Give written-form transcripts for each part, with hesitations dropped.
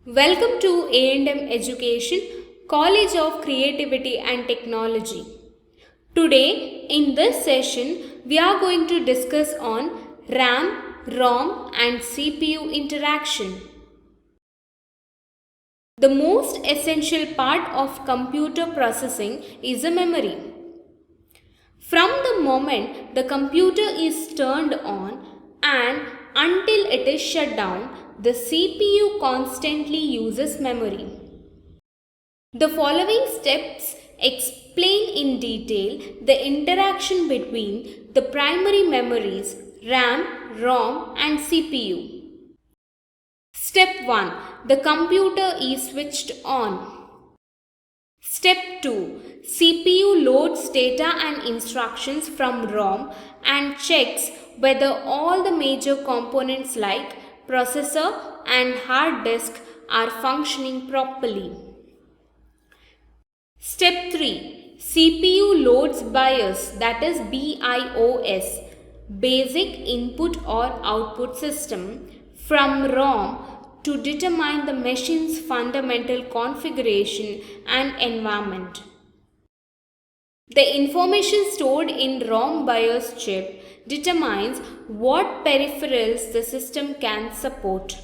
Welcome to A&M Education, College of Creativity and Technology. Today, in this session, we are going to discuss on RAM, ROM and CPU interaction. The most essential part of computer processing is a memory. From the moment the computer is turned on and until it is shut down, the CPU constantly uses memory. The following steps explain in detail the interaction between the primary memories RAM, ROM and CPU. Step 1. The computer is switched on. Step 2. CPU loads data and instructions from ROM and checks whether all the major components like processor and hard disk are functioning properly. Step 3. CPU loads BIOS, that is BIOS, Basic Input or Output System, from ROM to determine the machine's fundamental configuration and environment. The information stored in ROM BIOS chip determines what peripherals the system can support.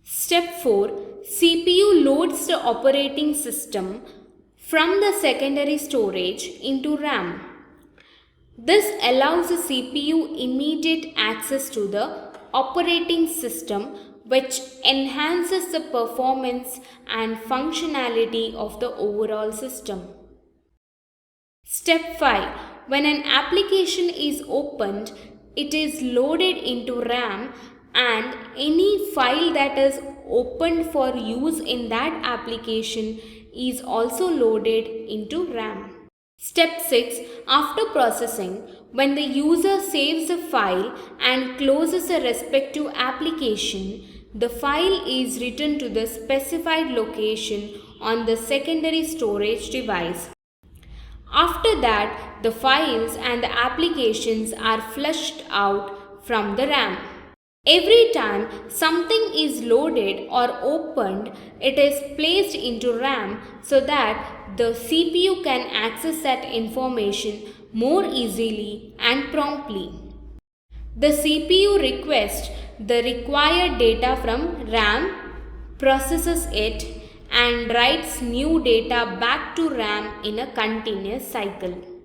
Step 4. CPU loads the operating system from the secondary storage into RAM. This allows the CPU immediate access to the operating system, which enhances the performance and functionality of the overall system. Step 5. When an application is opened, it is loaded into RAM and any file that is opened for use in that application is also loaded into RAM. Step 6. After processing, when the user saves a file and closes a respective application, the file is written to the specified location on the secondary storage device. After that, the files and the applications are flushed out from the RAM. Every time something is loaded or opened, it is placed into RAM so that the CPU can access that information more easily and promptly. The CPU requests the required data from RAM, processes it, and writes new data back to RAM in a continuous cycle.